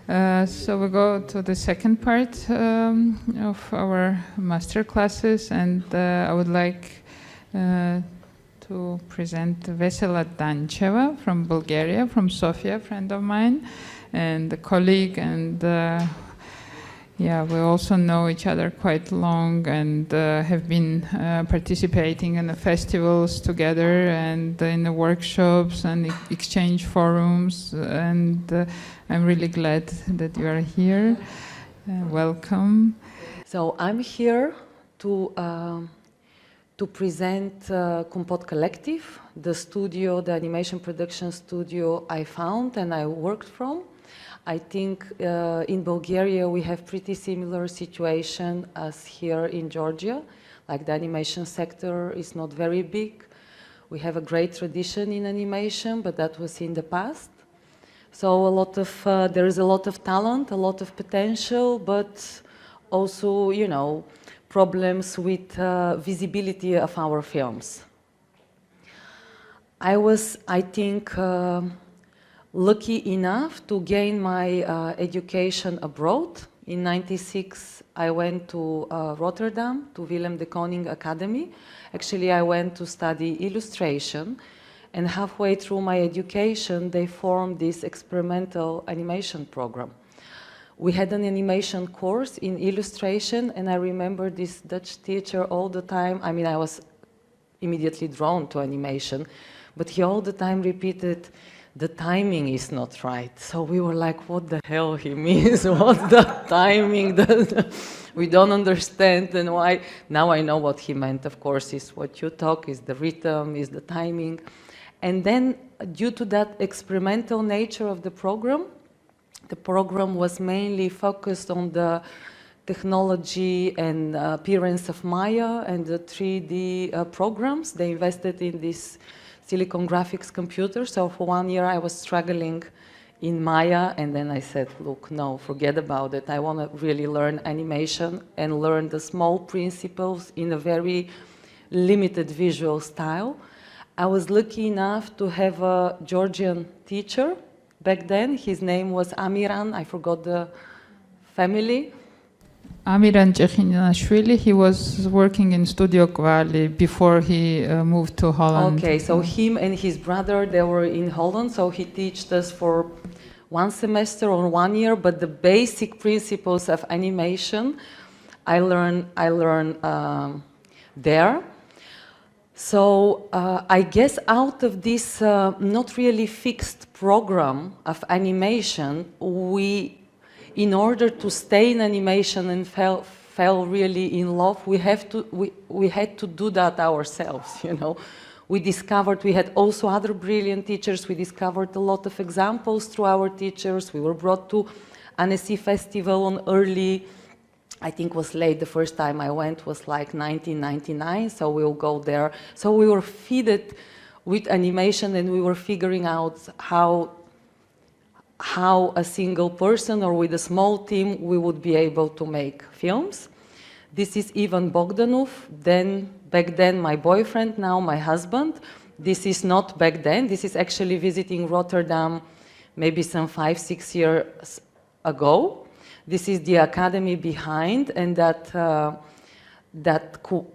So we go to the second part of our master classes, and I would like to present Vesela Dancheva from Bulgaria, from Sofia, a friend of mine, and a colleague, and yeah, we also know each other quite long and have been participating in the festivals together and in the workshops and exchange forums, and I'm really glad that you are here. Welcome. So I'm here to present Compote Collective, the studio, the animation production studio I found and I worked from. I think in Bulgaria we have pretty similar situation as here in Georgia. Like the animation sector is not very big. We have a great tradition in animation, but that was in the past. So there is a lot of talent, a lot of potential, but also, you know, problems with visibility of our films. I was, I think, lucky enough to gain my education abroad. In '96, I went to Rotterdam, to Willem de Kooning Academy. Actually, I went to study illustration, and halfway through my education, they formed this experimental animation program. We had an animation course in illustration, and I remember this Dutch teacher all the time. I mean, I was immediately drawn to animation, but he all the time repeated, "The timing is not right." So we were like, what the hell he means? What's the timing? We don't understand, and why? Now I know what he meant, of course, is what you talk, is the rhythm, is the timing. And then, due to that experimental nature of the program was mainly focused on the technology and appearance of Maya and the 3D programs. They invested in this Silicon graphics computer. So for 1 year I was struggling in Maya, and then I said, look, no, forget about it. I want to really learn animation and learn the small principles in a very limited visual style. I was lucky enough to have a Georgian teacher back then. His name was Amiran, I forgot the family. Amiran Cekhinashvili, he was working in Studio Kvali before he moved to Holland. Okay, so him and his brother, they were in Holland, so he taught us for 1 semester or 1 year, but the basic principles of animation I learned there. So I guess out of this not really fixed program of animation, in order to stay in animation and fell really in love, we had to do that ourselves, you know. We discovered, we had also other brilliant teachers, we discovered a lot of examples through our teachers. We were brought to Annecy Festival on early, I think was late, the first time I went was like 1999, so we'll go there. So we were fed with animation, and we were figuring out how a single person or with a small team we would be able to make films. This is Ivan Bogdanov, back then my boyfriend, now my husband. This is not back then, this is actually visiting Rotterdam maybe some 5-6 years ago. This is the academy behind, and that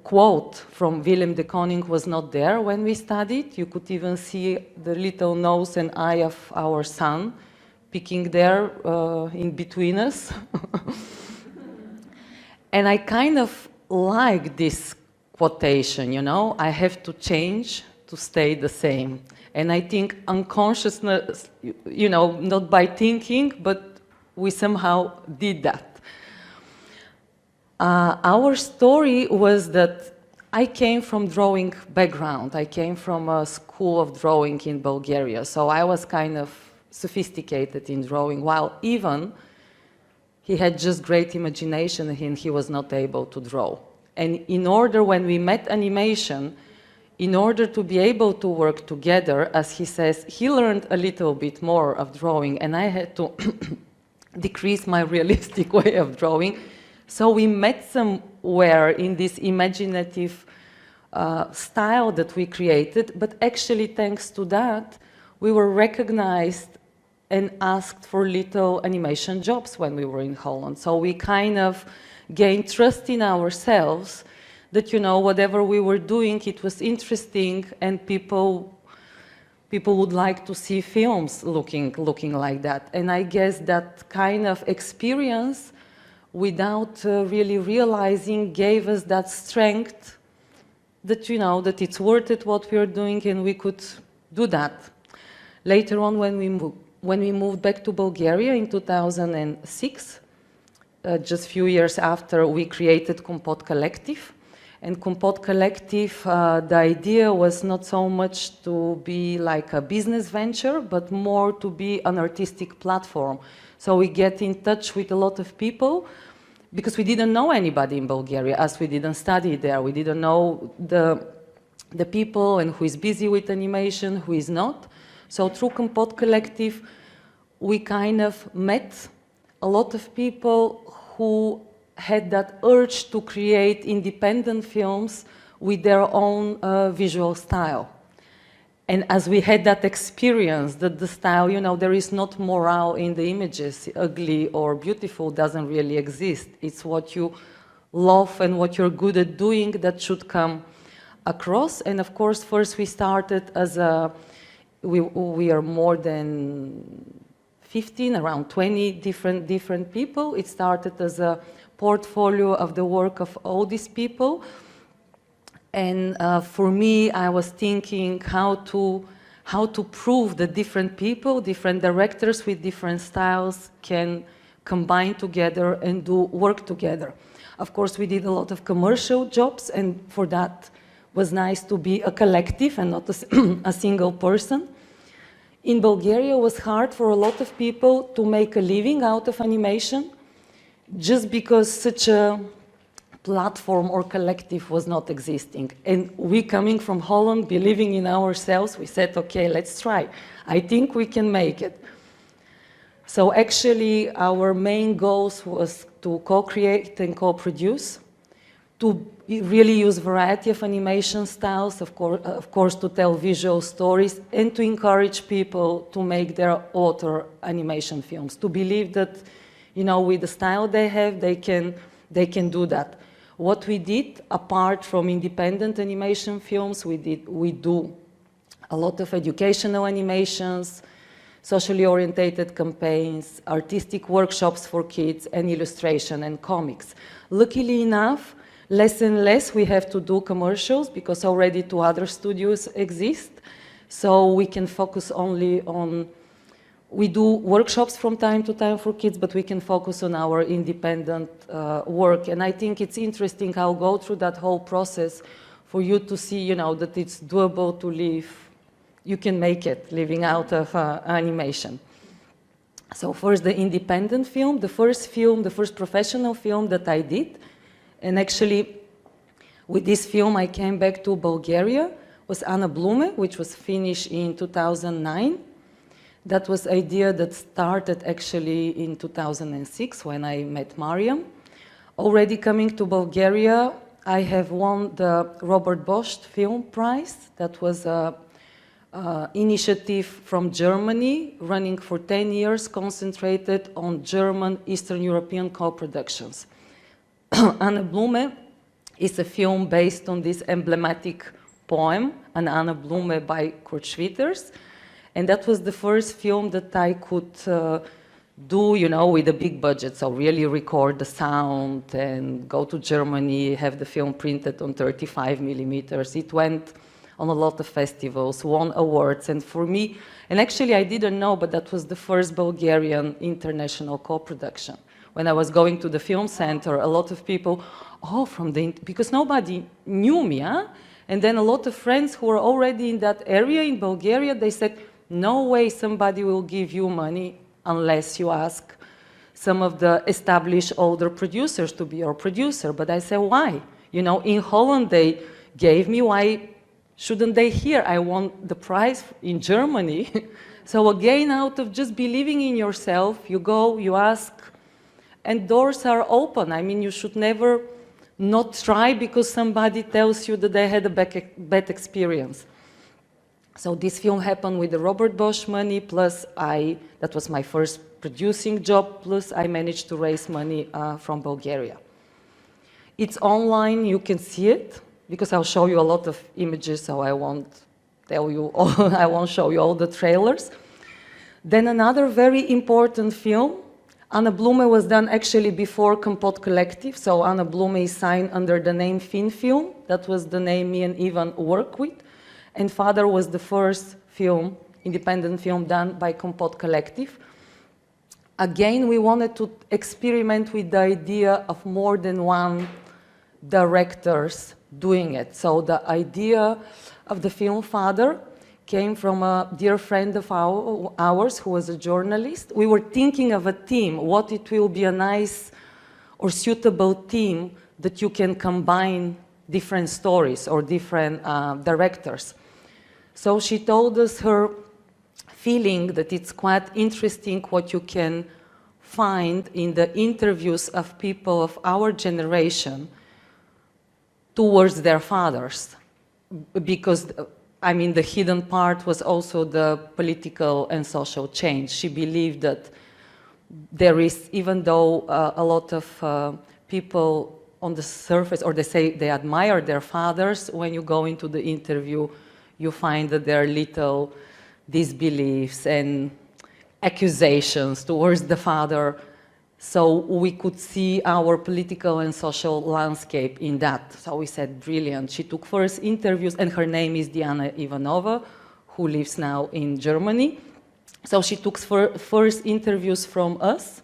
quote from Willem de Kooning was not there when we studied. You could even see the little nose and eye of our son peeking there in between us. And I kind of like this quotation, you know, I have to change to stay the same. And I think unconsciousness, you know, not by thinking, but we somehow did that. Our story was that I came from drawing background. I came from a school of drawing in Bulgaria, so I was kind of sophisticated in drawing, while Ivan, he had just great imagination and he was not able to draw. And when we met animation, in order to be able to work together, as he says, he learned a little bit more of drawing, and I had to decrease my realistic way of drawing. So we met somewhere in this imaginative style that we created, but actually thanks to that, we were recognized and asked for little animation jobs when we were in Holland. So we kind of gained trust in ourselves that, you know, whatever we were doing, it was interesting, and people would like to see films looking like that. And I guess that kind of experience, without really realizing, gave us that strength that, you know, that it's worth it what we are doing, and we could do that. Later on, when we moved back to Bulgaria in 2006, just a few years after, we created Compote Collective. And Compote Collective, the idea was not so much to be like a business venture, but more to be an artistic platform. So we get in touch with a lot of people, because we didn't know anybody in Bulgaria, as we didn't study there. We didn't know the people and who is busy with animation, who is not. So through Compote Collective, we kind of met a lot of people who had that urge to create independent films with their own visual style. And as we had that experience, that the style, you know, there is not morale in the images, ugly or beautiful doesn't really exist. It's what you love and what you're good at doing that should come across. And of course, first we started as a, we are more than 15, around 20 different people. It started as a portfolio of the work of all these people. And for me, I was thinking how to prove that different people, different directors with different styles can combine together and do work together. Of course, we did a lot of commercial jobs, and for that was nice to be a collective and not a single person. In Bulgaria, it was hard for a lot of people to make a living out of animation, just because such a platform or collective was not existing. And we, coming from Holland, believing in ourselves, we said, okay, let's try. I think we can make it. So actually, our main goals was to co-create and co-produce, to really use variety of animation styles, of course, to tell visual stories, and to encourage people to make their author animation films, to believe that, you know, with the style they have, they can do that. What we did, apart from independent animation films, we do a lot of educational animations, socially orientated campaigns, artistic workshops for kids, and illustration and comics. Luckily enough, less and less we have to do commercials, because already 2 other studios exist. So we can focus only on, we do workshops from time to time for kids, but we can focus on our independent work. And I think it's interesting how go through that whole process for you to see, you know, that it's doable to live. You can make it living out of animation. So first the independent film, the first professional film that I did. And actually, with this film, I came back to Bulgaria, was Ana Blume, which was finished in 2009. That was an idea that started actually in 2006 when I met Mariam. Already coming to Bulgaria, I have won the Robert Bosch Film Prize. That was an initiative from Germany running for 10 years, concentrated on German Eastern European co-productions. Ana Blume is a film based on this emblematic poem, An Ana Blume by Kurt Schwitters. And that was the first film that I could do, you know, with a big budget. So really record the sound and go to Germany, have the film printed on 35 millimeters. It went on a lot of festivals, won awards. And for me, and actually I didn't know, but that was the first Bulgarian international co-production. When I was going to the film center, a lot of people, oh, because nobody knew me, huh? And then a lot of friends who were already in that area in Bulgaria, they said, no way somebody will give you money unless you ask some of the established older producers to be your producer. But I said, why? You know, in Holland they gave me, why shouldn't they here? I won the prize in Germany. So again, out of just believing in yourself, you go, you ask, and doors are open. I mean, you should never not try because somebody tells you that they had a bad experience. So this film happened with the Robert Bosch money, plus that was my first producing job, plus I managed to raise money from Bulgaria. It's online, you can see it, because I'll show you a lot of images, so I won't tell you all, I won't show you all the trailers. Then another very important film, Anna Blume, was done actually before Compote Collective, so Anna Blume is signed under the name Fin Film. That was the name me and Ivan worked with. And Father was the first film, independent film done by Compote Collective. Again, we wanted to experiment with the idea of more than one directors doing it. So the idea of the film Father came from a dear friend of ours who was a journalist. We were thinking of a theme, what it will be a nice or suitable theme that you can combine different stories or different directors. So she told us her feeling that it's quite interesting what you can find in the interviews of people of our generation towards their fathers, because I mean the hidden part was also the political and social change. She believed that there is, even though a lot of people on the surface, or they say they admire their fathers, when you go into the interview, you find that there are little disbeliefs and accusations towards the father. So we could see our political and social landscape in that. So we said, brilliant. She took first interviews, and her name is Diana Ivanova, who lives now in Germany. So she took first interviews from us,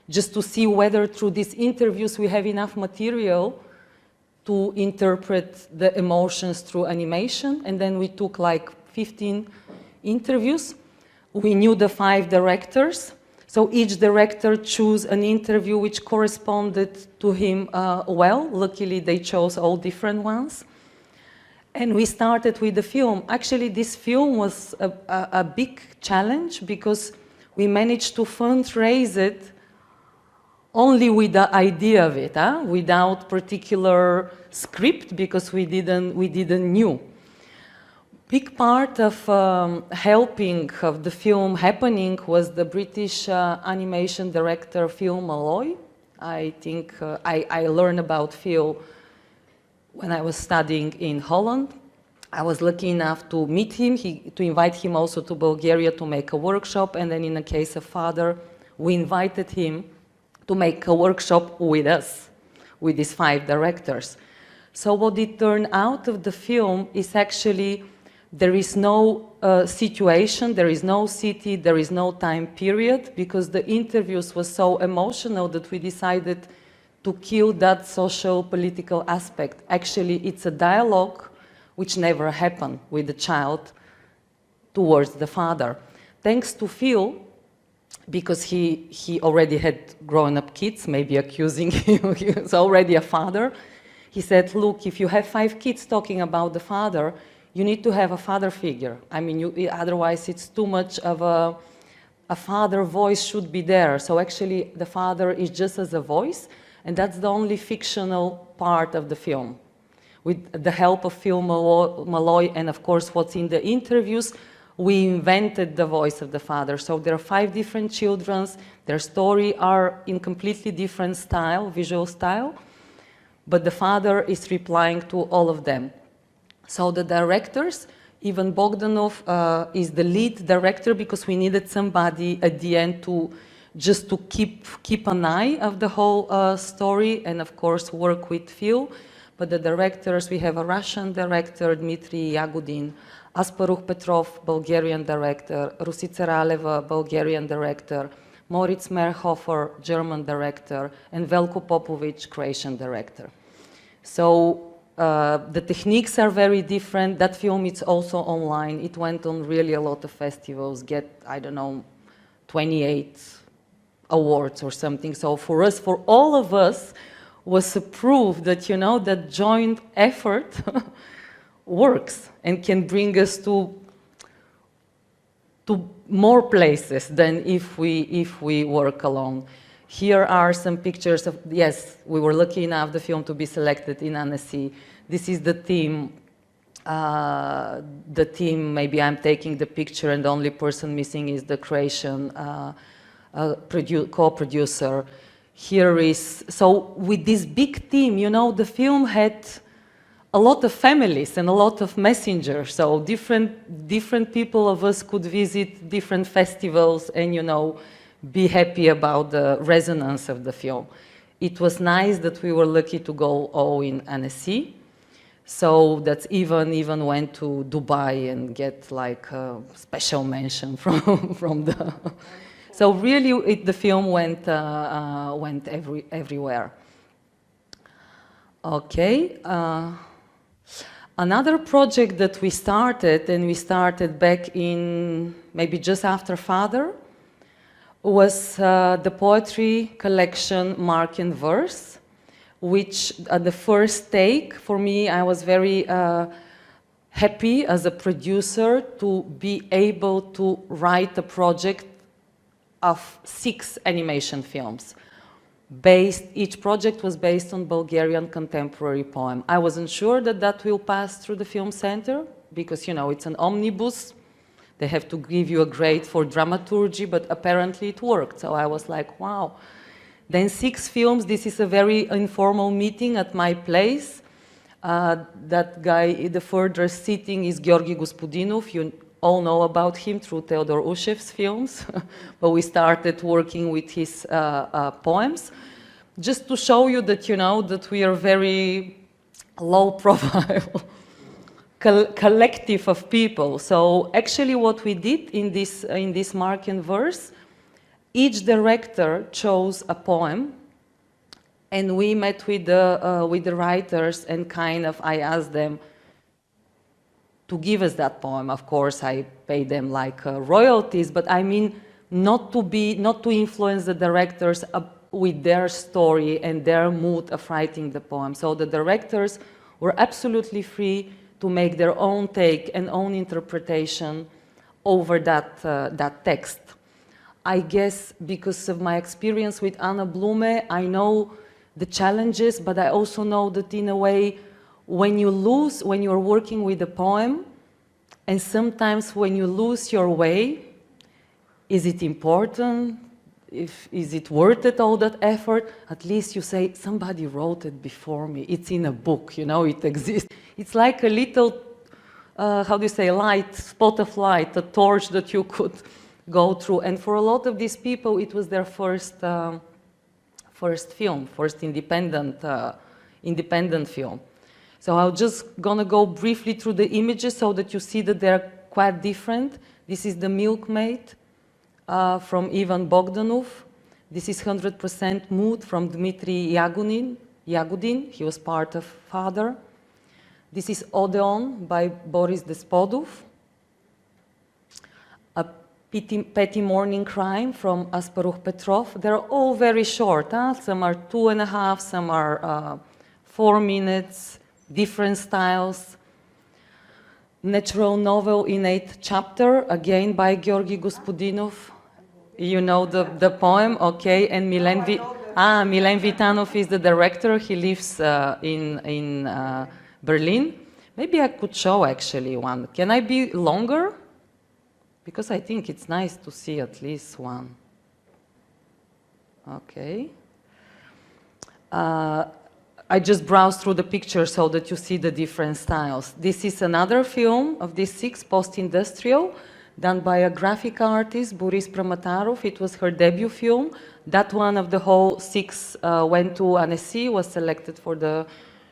just to see whether through these interviews we have enough material to interpret the emotions through animation. And then we took like 15 interviews. We knew the 5 directors. So each director chose an interview which corresponded to him well. Luckily, they chose all different ones. And we started with the film. Actually, this film was a big challenge because we managed to fundraise it only with the idea of it, without particular script, because we didn't knew. Big part of helping of the film happening was the British animation director Phil Malloy. I think I learned about Phil when I was studying in Holland. I was lucky enough to meet him, to invite him also to Bulgaria to make a workshop, and then in the case of Father, we invited him to make a workshop with us, with these 5 directors. So what it turned out of the film is actually there is no situation, there is no city, there is no time period, because the interviews were so emotional that we decided to kill that social political aspect. Actually, it's a dialogue which never happened with the child towards the father. Thanks to Phil, because he already had grown-up kids, maybe accusing him, he was already a father. He said, look, if you have 5 kids talking about the father, you need to have a father figure. I mean, otherwise it's too much of a father voice should be there. So actually the father is just as a voice, and that's the only fictional part of the film. With the help of Phil Malloy and of course what's in the interviews, we invented the voice of the father. So there are 5 different children, their story are in completely different style, visual style, but the father is replying to all of them. So the directors, Ivan Bogdanov is the lead director because we needed somebody at the end to just to keep an eye of the whole story and of course work with Phil. But the directors, we have a Russian director, Dmitry Yagudin, Asparuch Petrov, Bulgarian director, Rusica Raleva, Bulgarian director, Moritz Merhofer, German director, and Velko Popovic, Croatian director. So the techniques are very different. That film is also online. It went on really a lot of festivals, I don't know, 28 awards or something. So for us, for all of us, was a proof that, you know, that joint effort works and can bring us to more places than if we work alone. Here are some pictures of, yes, we were lucky enough the film to be selected in Annecy. This is the theme the team, maybe I'm taking the picture and the only person missing is the Croatian co-producer. Here is, so with this big team, you know, the film had a lot of families and a lot of messengers, so different people of us could visit different festivals and, you know, be happy about the resonance of the film. It was nice that we were lucky to go all in Annecy. So that's even went to Dubai and get like a special mention from the. So really, the film went everywhere. Okay. Another project that we started, and we started back in maybe just after Father, was the poetry collection Mark and Verse, which at the first take, for me, I was very happy as a producer to be able to write a project of 6 animation films. Each project was based on Bulgarian contemporary poem. I wasn't sure that that will pass through the film center because, you know, it's an omnibus. They have to give you a grade for dramaturgy, but apparently it worked. So I was like, wow. Then 6 films. This is a very informal meeting at my place. That guy, the furthest sitting is Georgi Gospodinov. You all know about him through Theodor Ushev's films. But we started working with his poems. Just to show you that, you know, that we are very low profile collective of people. So actually what we did in this Mark and Verse, each director chose a poem, and we met with the writers, and kind of I asked them to give us that poem. Of course, I paid them like royalties, but I mean not to influence the directors with their story and their mood of writing the poem. So the directors were absolutely free to make their own take and own interpretation over that text. I guess because of my experience with Anna Blume, I know the challenges, but I also know that in a way, when you're working with a poem, and sometimes when you lose your way, is it important? Is it worth it, all that effort? At least you say, somebody wrote it before me. It's in a book, you know, it exists. It's like a little, how do you say, light, spot of light, a torch that you could go through. And for a lot of these people, it was their first film, first independent film. So I'm just gonna go briefly through the images so that you see that they're quite different. This is The Milkmaid from Ivan Bogdanov. This is 100% Mood from Dmitry Yagudin. He was part of Father. This is Odeon by Boris Despodov. A Petty Morning Crime from Asparuh Petrov. They're all very short. Huh? Some are 2.5, some are 4 minutes, different styles. Natural Novel in 8th Chapter, again by Georgi Gospodinov. You know the poem, okay? And Milen Vitanov is the director. He lives in Berlin. Maybe I could show actually one. Can I be longer? Because I think it's nice to see at least one. Okay. I just browsed through the pictures so that you see the different styles. This is another film of these 6, post-industrial, done by a graphic artist, Boris Pramatarov. It was her debut film. That one of the whole 6 went to Annecy, was selected for the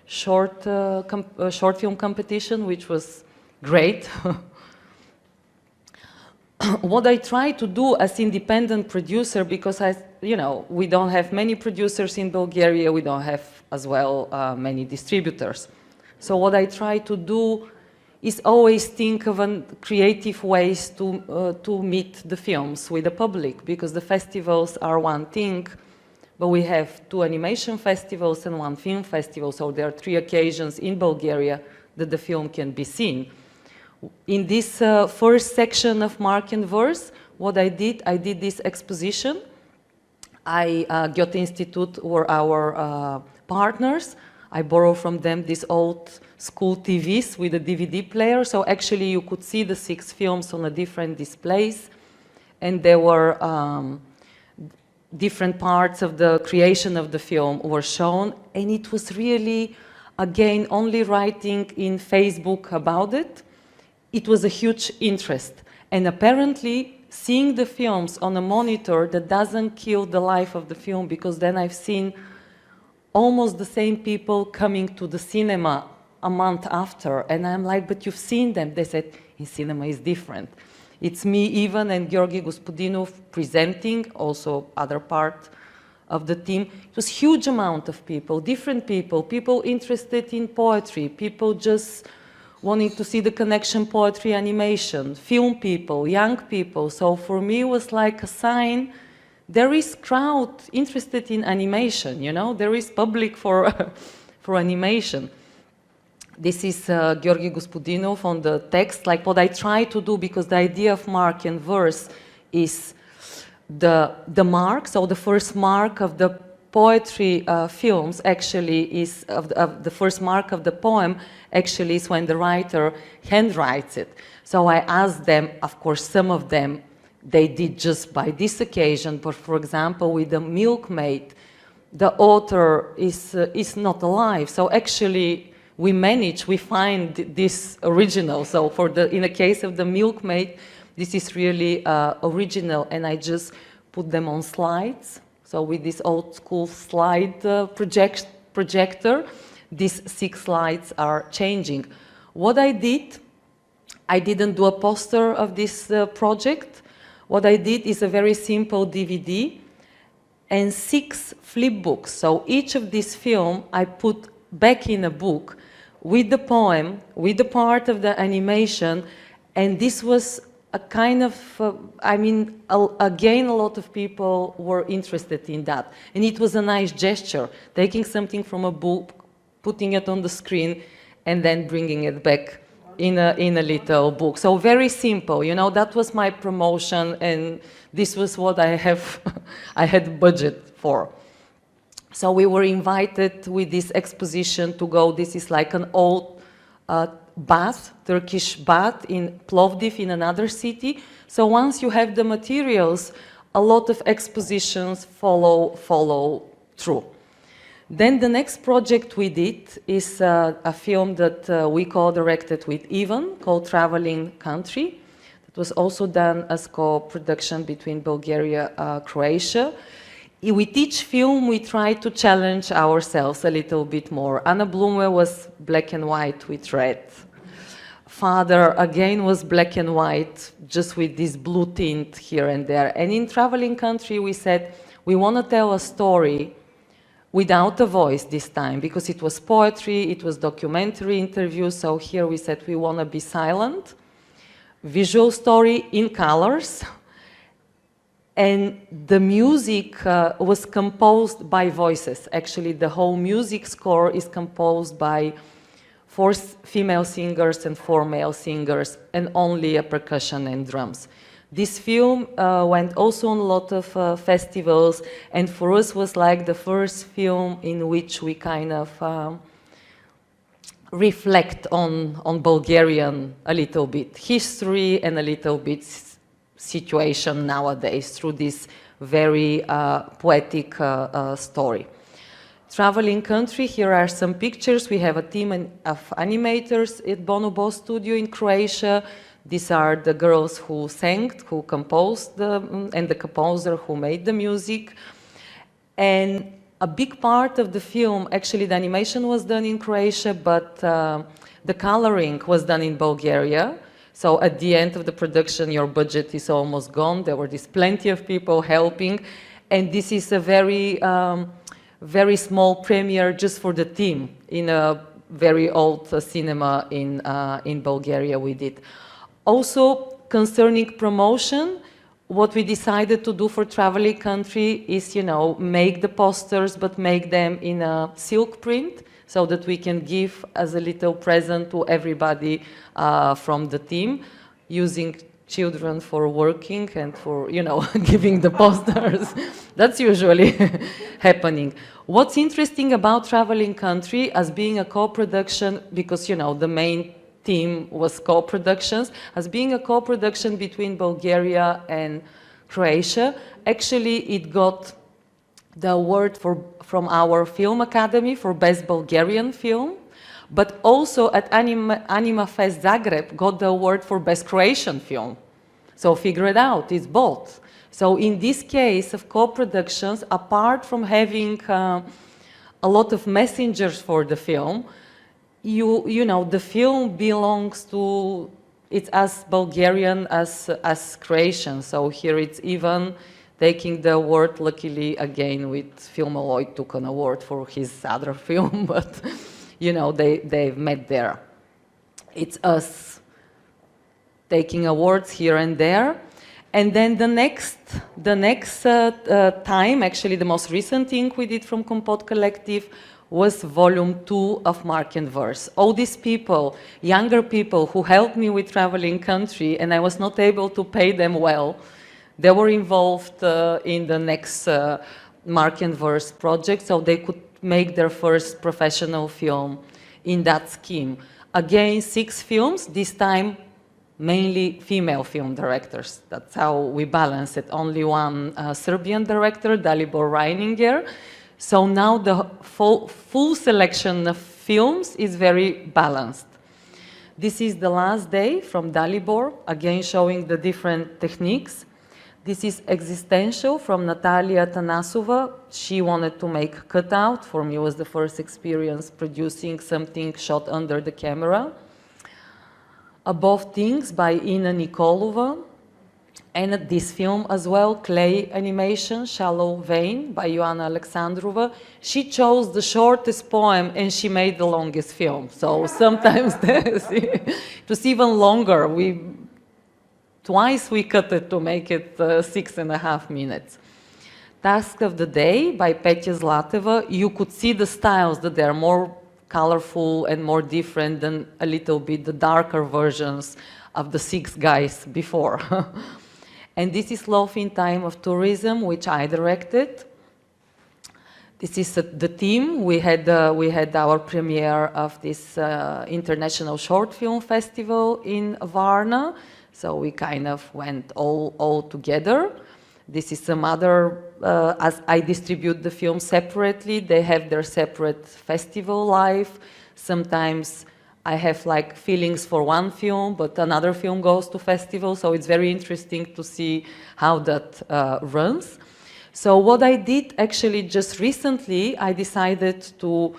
short film competition, which was great. What I try to do as independent producer, because we don't have many producers in Bulgaria, we don't have as well many distributors. So what I try to do is always think of creative ways to meet the films with the public, because the festivals are one thing, but we have 2 animation festivals and 1 film festival, so there are 3 occasions in Bulgaria that the film can be seen. In this first section of Mark and Verse, what I did this exposition. Goethe Institute were our partners. I borrow from them these old school TVs with a DVD player. So actually you could see the 6 films on a different displays. And there were different parts of the creation of the film were shown. And it was really, again, only writing in Facebook about it. It was a huge interest. And apparently, seeing the films on a monitor, that doesn't kill the life of the film, because then I've seen almost the same people coming to the cinema a month after. And I'm like, but you've seen them. They said, in cinema is different. It's me, Ivan, and Georgi Gospodinov presenting, also other part of the team. It was huge amount of people, different people interested in poetry, people just wanting to see the connection poetry animation, film people, young people. So for me, it was like a sign, there is crowd interested in animation, you know, there is public for, for animation. This is Georgi Gospodinov on the text, like what I try to do, because the idea of mark and verse is the mark, so the first mark of the poetry films actually is, of the first mark of the poem actually is when the writer handwrites it. So I asked them, of course some of them they did just by this occasion, but for example with the milkmaid, the author is not alive. So actually we find this original. So for in the case of the milkmaid, this is really original, and I just put them on slides. So with this old school slide projector, these 6 slides are changing. What I did, I didn't do a poster of this project. What I did is a very simple DVD and 6 flip books. So each of these film I put back in a book with the poem, with the part of the animation, and this was a kind of, again, a lot of people were interested in that. And it was a nice gesture, taking something from a book, putting it on the screen, and then bringing it back in a little book. So very simple, you know, that was my promotion, and this was what I had budget for. So we were invited with this exposition to go. This is like an old bath, Turkish bath in Plovdiv in another city. So once you have the materials, a lot of expositions follow through. Then the next project we did is a film that we co-directed with Ivan called Traveling Country. It was also done as co-production between Bulgaria and Croatia. With each film, we tried to challenge ourselves a little bit more. Anna Blume was black and white with red. Father, again, was black and white, just with this blue tint here and there. And in Traveling Country, we said, we want to tell a story without a voice this time, because it was poetry, it was documentary interviews. So here we said, we want to be silent. Visual story in colors. And the music was composed by voices. Actually, the whole music score is composed by 4 female singers and 4 male singers, and only a percussion and drums. This film went also on a lot of festivals, and for us was like the first film in which we kind of reflect on Bulgarian a little bit, history and a little bit situation nowadays through this very poetic story. Traveling Country, here are some pictures. We have a team of animators at Bonobo Studio in Croatia. These are the girls who sang, who composed, and the composer who made the music. And a big part of the film, actually the animation was done in Croatia, but the coloring was done in Bulgaria. So at the end of the production, your budget is almost gone. There were plenty of people helping. And this is a very, very small premiere just for the team in a very old cinema in Bulgaria we did. Also, concerning promotion, what we decided to do for Traveling Country is, you know, make the posters, but make them in a silk print, so that we can give as a little present to everybody from the team, using children for working and for, you know, giving the posters. That's usually happening. What's interesting about Traveling Country as being a co-production, because, you know, the main theme was co-productions, as being a co-production between Bulgaria and Croatia, actually it got the award from our Film Academy for Best Bulgarian Film, but also at Anima Fest Zagreb got the award for Best Croatian Film. So figure it out, it's both. So in this case of co-productions, apart from having a lot of messengers for the film, you know, the film belongs to, it's as Bulgarian as Croatian. So here it's even taking the award, luckily again with Filmaloid took an award for his other film, but you know, they've met there. It's us taking awards here and there. And then the next time, actually the most recent thing we did from Compote Collective was volume 2 of Mark and Verse. All these people, younger people who helped me with Traveling Country, and I was not able to pay them well, they were involved in the next Mark and Verse project, so they could make their first professional film in that scheme. Again, 6 films, this time mainly female film directors. That's how we balance it. Only one Serbian director, Dalibor Reininger. So now the full selection of films is very balanced. This is The Last Day from Dalibor, again showing the different techniques. This is Existential from Natalia Tanasova. She wanted to make cutout. For me, it was the first experience producing something shot under the camera. Above Things by Ina Nikolova. And this film as well, Clay Animation, Shallow Vein by Ioana Alexandrova. She chose the shortest poem and she made the longest film. So sometimes it was even longer. Twice we cut it to make it 6.5 minutes. Task of the Day by Petya Zlateva. You could see the styles, that they're more colorful and more different than a little bit the darker versions of the 6 guys before. And this is Love in Time of Tourism, which I directed. This is the team. We had our premiere of this International Short Film Festival in Varna. So we kind of went all together. This is some other, as I distribute the film separately, they have their separate festival life. Sometimes I have like feelings for one film, but another film goes to festival. So it's very interesting to see how that runs. So what I did actually just recently, I decided to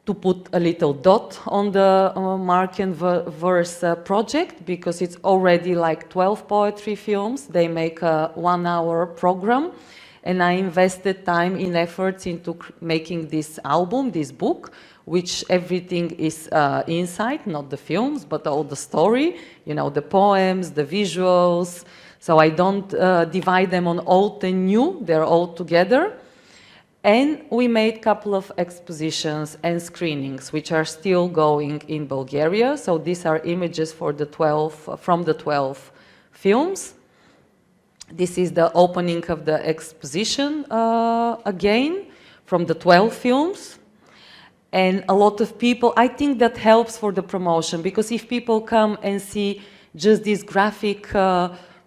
put a little dot on the Mark and Verse project, because it's already like 12 poetry films. They make a 1-hour program, and I invested time and efforts into making this album, this book, which everything is inside, not the films, but all the story, you know, the poems, the visuals. So I don't divide them on old and new, they're all together. And we made a couple of expositions and screenings, which are still going in Bulgaria. So these are images for the 12, from the 12 films. This is the opening of the exposition again, from the 12 films. And a lot of people, I think that helps for the promotion, because if people come and see just these graphic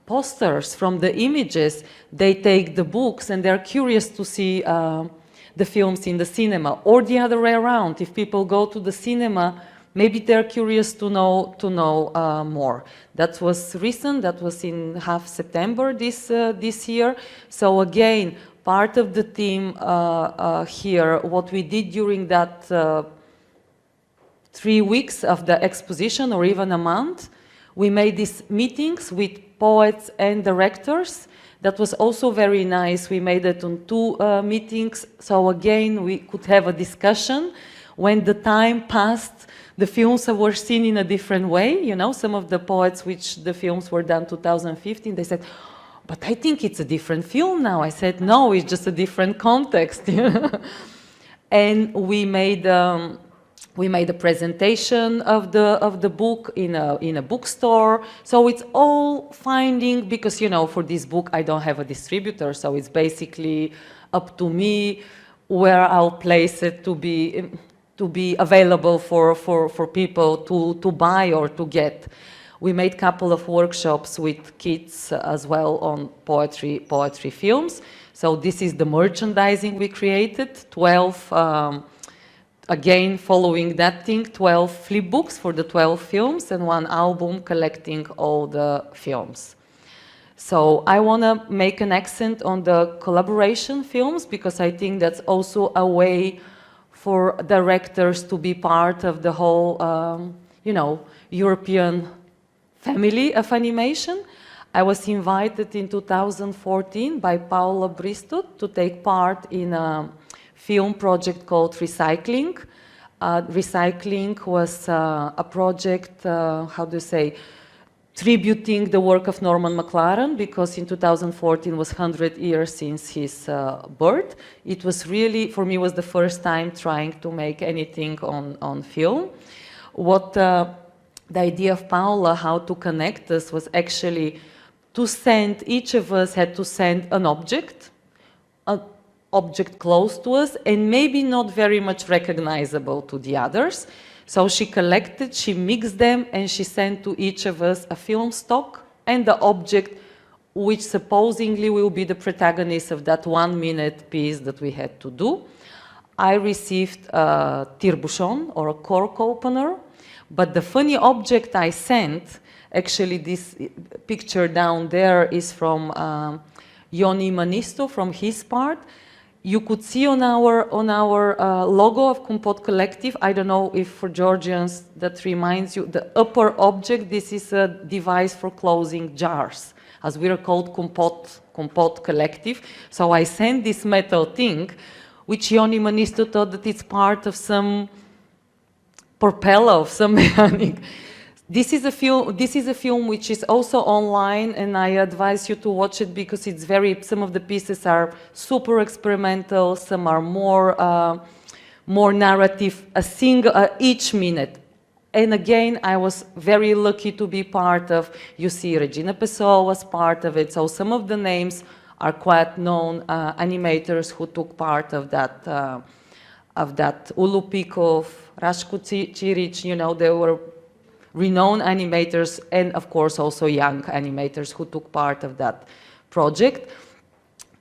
posters from the images, they take the books and they're curious to see the films in the cinema, or the other way around. If people go to the cinema, maybe they're curious to know more. That was recent, that was in half September this year. So again, part of the theme here, what we did during that 3 weeks of the exposition, or even a month, we made these meetings with poets and directors. That was also very nice. We made it on 2 meetings. So again, we could have a discussion. When the time passed, the films were seen in a different way. You know, some of the poets, which the films were done 2015, they said, but I think it's a different film now. I said, no, it's just a different context. And we made a presentation of the book in a bookstore. So it's all finding, because, you know, for this book I don't have a distributor, so it's basically up to me where I'll place it to be available for people to buy or to get. We made a couple of workshops with kids as well on poetry films. So this is the merchandising we created, 12, again following that thing, 12 flip books for the 12 films and one album collecting all the films. So I want to make an accent on the collaboration films because I think that's also a way for directors to be part of the whole, you know, European family of animation. I was invited in 2014 by Paula Bristol to take part in a film project called Recycling. Recycling was a project, how do you say, tributing the work of Norman McLaren, because in 2014 was 100 years since his birth. It was really, for me, was the first time trying to make anything on film. What the idea of Paula, how to connect us, was actually to send, each of us had to send an object close to us and maybe not very much recognizable to the others. So she collected, she mixed them, and she sent to each of us a film stock and the object which supposedly will be the protagonist of that 1 minute piece that we had to do. I received a tire-bouchon, or a cork opener, but the funny object I sent, actually this picture down there is from Ioni Manisto, from his part. You could see on our logo of Compote Collective, I don't know if for Georgians that reminds you, the upper object, this is a device for closing jars, as we are called Compote Collective. So I sent this metal thing, which Ioni Manisto thought that it's part of some propeller of some mechanic. This is a film which is also online, and I advise you to watch it because it's some of the pieces are super experimental, some are more narrative, each minute. And again, I was very lucky to be part of, you see Regina Pessoa was part of it, so some of the names are quite known animators who took part of that Ulu Pikov, Raško Čirić, you know, they were renowned animators, and of course also young animators who took part of that project.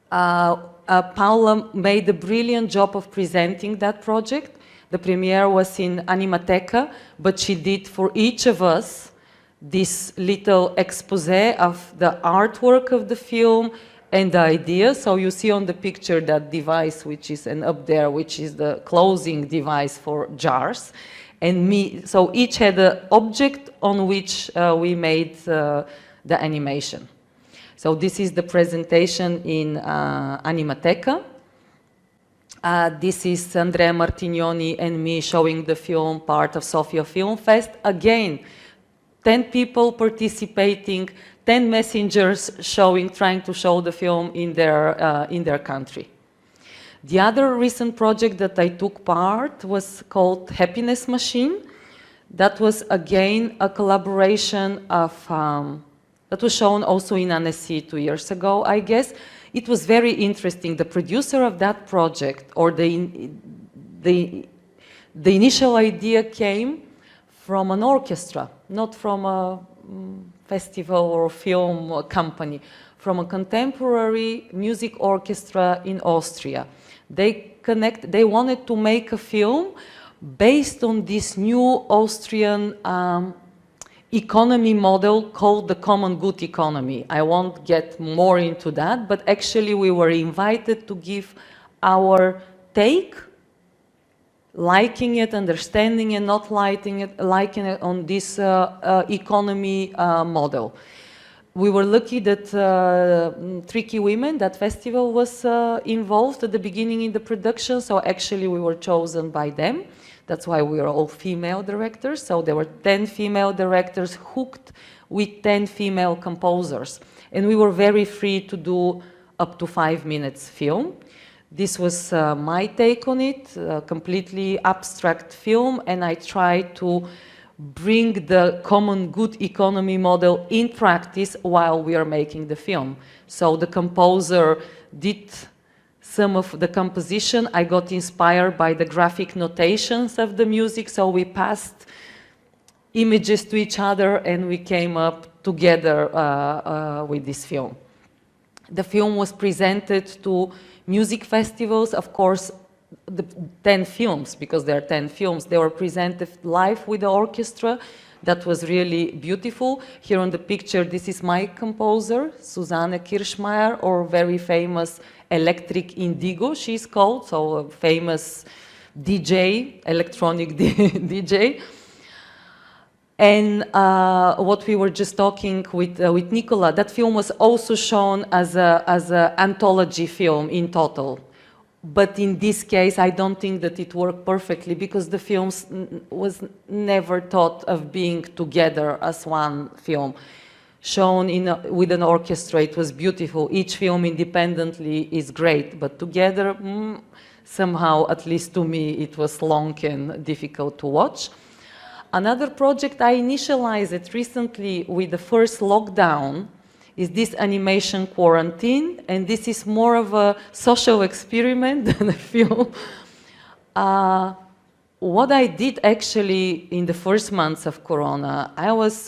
Paula made a brilliant job of presenting that project. The premiere was in Anima Tbilisi, but she did for each of us this little expose of the artwork of the film and the idea. So you see on the picture that device, which is up there, which is the closing device for jars. And so each had an object on which we made the animation. So this is the presentation in Anima Tbilisi. This is Andrea Martignoni and me showing the film, part of Sofia Film Fest. Again, 10 people participating, 10 messengers trying to show the film in their country. The other recent project that I took part was called Happiness Machine. That was again a collaboration of, that was shown also in Annecy 2 years ago, I guess. It was very interesting. The producer of that project, or the initial idea came from an orchestra, not from a festival or film company, from a contemporary music orchestra in Austria. They wanted to make a film based on this new Austrian economy model called the common good economy. I won't get more into that, but actually we were invited to give our take, liking it, understanding it, not liking it on this economy model. We were lucky that Tricky Women, that festival, was involved at the beginning in the production, so actually we were chosen by them. That's why we are all female directors. So there were 10 female directors hooked with 10 female composers. And we were very free to do up to 5 minutes film. This was my take on it, a completely abstract film, and I tried to bring the common good economy model in practice while we are making the film. So the composer did some of the composition. I got inspired by the graphic notations of the music, so we passed images to each other and we came up together with this film. The film was presented to music festivals, of course, the 10 films, because there are 10 films, they were presented live with the orchestra. That was really beautiful. Here on the picture, this is my composer, Susanne Kirschmeier, or very famous Electric Indigo, she's called, so a famous DJ, electronic DJ. And what we were just talking with Nicola, that film was also shown as an anthology film in total. But in this case, I don't think that it worked perfectly because the films was never thought of being together as one film. Shown with an orchestra, it was beautiful. Each film independently is great, but together, somehow, at least to me, it was long and difficult to watch. Another project I initialized recently with the first lockdown is this animation quarantine, and this is more of a social experiment than a film. What I did actually in the first months of Corona,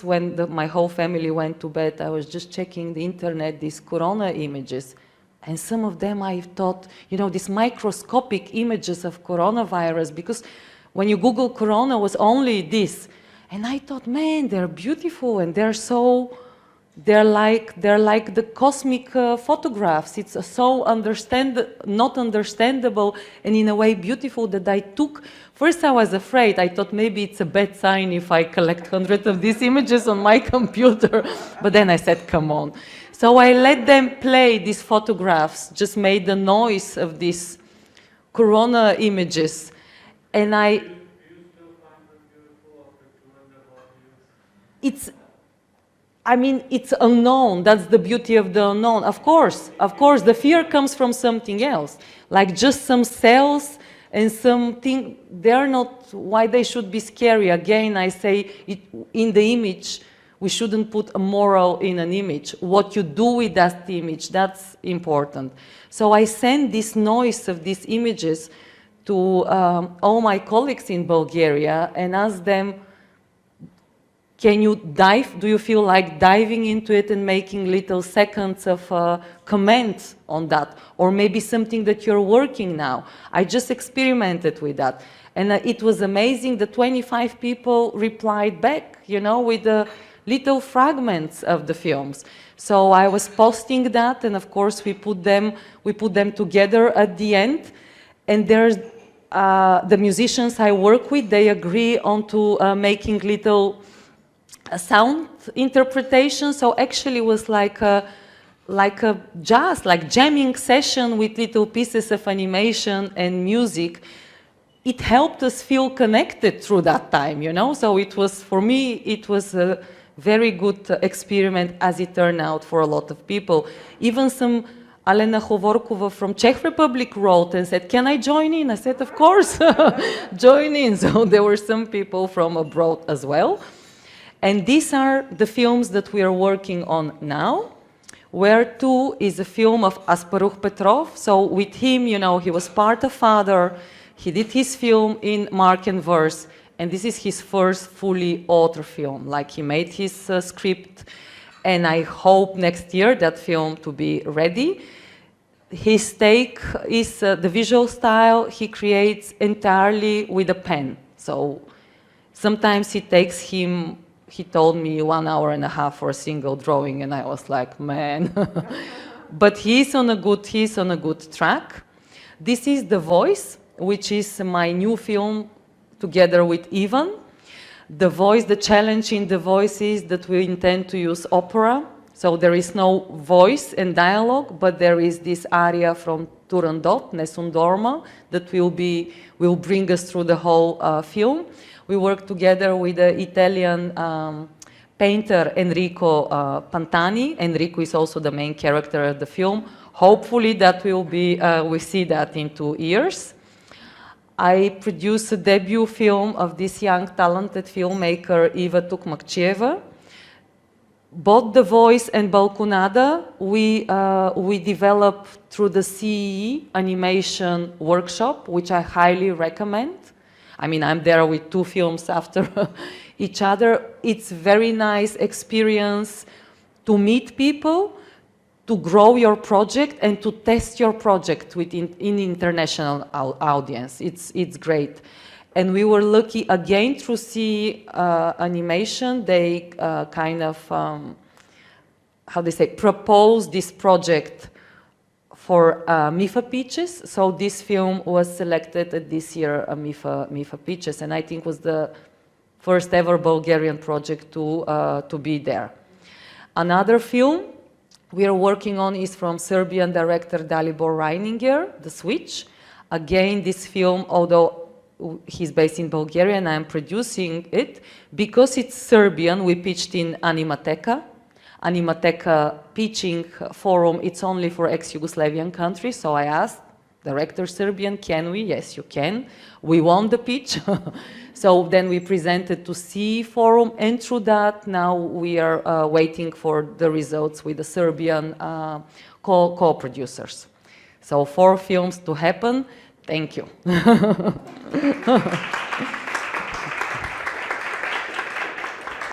when my whole family went to bed, I was just checking the internet, these Corona images, and some of them I thought, you know, these microscopic images of coronavirus, because when you Google Corona was only this, and I thought, man, they're beautiful and they're like the cosmic photographs. It's so not understandable and in a way beautiful that I took. First I was afraid. I thought maybe it's a bad sign if I collect hundreds of these images on my computer. But then I said, come on. So I let them play these photographs, just made the noise of these Corona images. And it's unknown. That's the beauty of the unknown. Of course, the fear comes from something else, like just some cells and something. They're not why they should be scary. Again, I say in the image, we shouldn't put a moral in an image. What you do with that image, that's important. So I send this noise of these images to all my colleagues in Bulgaria and ask them, can you dive? Do you feel like diving into it and making little seconds of comments on that? Or maybe something that you're working now. I just experimented with that. And it was amazing. The 25 people replied back, you know, with the little fragments of the films. So I was posting that, and of course we put them together at the end. And there's the musicians I work with, they agree on to making little sound interpretation. So actually it was like a jamming session with little pieces of animation and music. It helped us feel connected through that time, you know. So it was, for me, it was a very good experiment, as it turned out for a lot of people. Even some Alena Hovorkova from Czech Republic wrote and said, can I join in? I said, of course, join in. So there were some people from abroad as well. And these are the films that we are working on now, where two is a film of Asparuch Petrov. So with him, you know, he was part of Father. He did his film in Mark and Verse, and this is his first fully author film. Like, he made his script, and I hope next year that film to be ready. His take is the visual style he creates entirely with a pen. So sometimes it takes him, he told me, 1.5 hours for a single drawing, and I was like, man. But he's on a good track. This is The Voice, which is my new film together with Ivan. The Voice, the challenge in The Voice is that we intend to use opera. So there is no voice and dialogue, but there is this aria from Turandot, Nessun Dorma, that will bring us through the whole film. We work together with the Italian painter Enrico Pantani. Enrico is also the main character of the film. Hopefully that will be, we see that in 2 years. I produced a debut film of this young, talented filmmaker, Eva Tukmakcheva. Both The Voice and Balconada, we developed through the CEE animation workshop, which I highly recommend. I mean, I'm there with 2 films after each other. It's very nice experience to meet people, to grow your project, and to test your project in international audience. It's great. And we were lucky again through CEE animation. They kind of, how they say, proposed this project for MIFA pitches. So this film was selected at this year MIFA pitches, and I think was the first ever Bulgarian project to be there. Another film we are working on is from Serbian director Dalibor Reininger, The Switch. Again, this film, although he's based in Bulgaria and I'm producing it, because it's Serbian, we pitched in Animateka. Animateka pitching forum, it's only for ex-Yugoslavian countries, so I asked, director Serbian, can we? Yes, you can. We won the pitch. So then we presented to CEE forum, and through that, now we are waiting for the results with the Serbian co-producers. So 4 films to happen. Thank you.